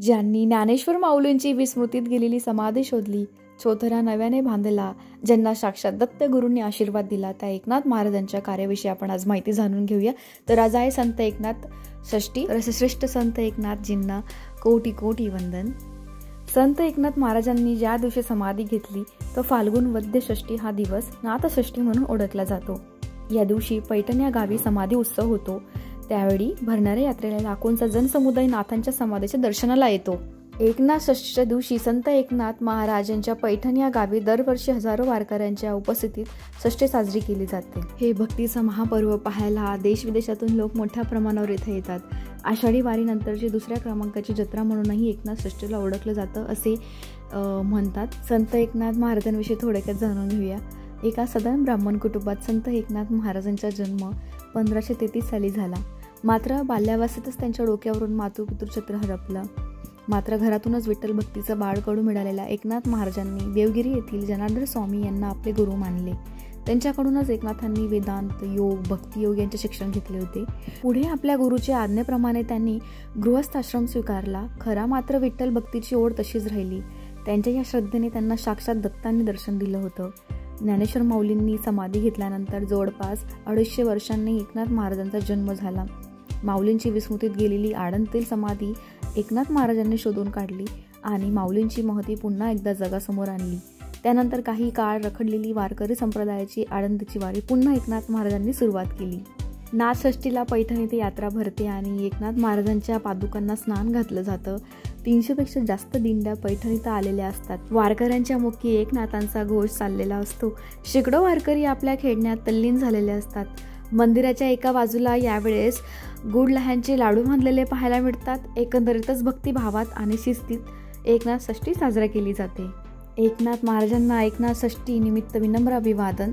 ज्यांनी ज्ञानेश्वर माऊलींची विस्मृतीत गेलेली समाधी शोधली, चोथरा नव्याने बांधला, ज्यांना साक्षात दत्तगुरूंनी आशीर्वाद दिला, त्या एकनाथ महाराजांच्या कार्याविषयी आपण आज माहिती जाणून घेऊया. तर आज आहे संत एकनाथ षष्ठी. रसश्रेष्ठ संत एकनाथजींना कोटी कोटी वंदन. संत एकनाथ महाराजांनी ज्या दिवशी समाधी घेतली तो फाल्गुन वद्य षष्ठी हा दिवस नाथषष्ठी म्हणून ओळखला जातो. या दिवशी पैठण या गावी समाधी उत्सव होतो. त्यावेळी भरणाऱ्या यात्रेला लाखोंचा जनसमुदाय नाथांच्या समाधीच्या दर्शनाला येतो. एकनाथ षष्ठीच्या दिवशी संत एकनाथ महाराज यांच्या पैठण या गावी दरवर्षी हजारो वारकऱ्यांच्या उपस्थितीत षष्ठी साजरी केली जाते. हे भक्तीचा महापर्व पाहायला देश विदेशातून लोक मोठ्या प्रमाणावर इथे येतात. आषाढी वारीनंतरची दुसऱ्या क्रमांकाची जत्रा म्हणूनही एकनाथ षष्ठीला ओळखलं जातं असे म्हणतात. संत एकनाथ महाराजांविषयी थोडक्यात जाणून घेऊया. एका साधारण ब्राह्मण कुटुंबात संत एकनाथ महाराजांचा जन्म 1533 साली झाला. मात्र बाल्यावस्थेतच त्यांच्या डोक्यावरून मातृपितृछत्र हरपलं. मात्र घरातूनच विठ्ठल भक्तीचं बाळकडू मिळालेल्या एकनाथ महाराजांनी देवगिरी येथील जनार्दन स्वामी यांना आपले गुरु मानले. त्यांच्याकडूनच एकनाथांनी वेदांत, योग, भक्तियोग यांचे शिक्षण घेतले होते. पुढे आपल्या गुरुच्या आज्ञेप्रमाणे त्यांनी गृहस्थाश्रम स्वीकारला. खरा मात्र विठ्ठल भक्तीची ओढ तशीच राहिली. त्यांच्या या श्रद्धेने त्यांना साक्षात दत्तांनी दर्शन दिलं होतं. ज्ञानेश्वर माऊलींनी समाधी घेतल्यानंतर जवळपास 250 वर्षांनी एकनाथ महाराजांचा जन्म झाला. माऊलींची विस्मृतीत गेलेली आळंदीतील समाधी एकनाथ महाराजांनी शोधून काढली आणि माऊलींची महती पुन्हा एकदा जगासमोर आणली. त्यानंतर काही काळ रखडलेली वारकरी संप्रदायाची आळंदीची वारी पुन्हा एकनाथ महाराजांनी सुरुवात केली. नाथषष्ठीला पैठण येथे यात्रा भरते आणि एकनाथ महाराजांच्या पादुकांना स्नान घातलं जातं. 300 पेक्षा जास्त दिंड्या पैठण इथं आलेल्या असतात. वारकऱ्यांच्या मुखी एकनाथांचा घोष चाललेला असतो. शेकडो वारकरी आपल्या खेळण्यात तल्लीन झालेले असतात. मंदिराच्या एका बाजूला यावेळेस गुड लह्यांचे लाडू बांधलेले पाहायला मिळतात. एकंदरीतच भक्तिभावात आणि शिस्तीत एकनाथ षष्ठी साजरा केली जाते. एकनाथ महाराजांना एकनाथ षष्ठी निमित्त विनम्र अभिवादन.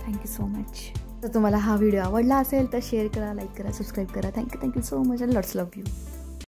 Thank you so much. जर तुम्हाला हा व्हिडिओ आवडला असेल तर शेअर करा, लाईक करा, सबस्क्राईब करा. Thank you so much. Lots love you.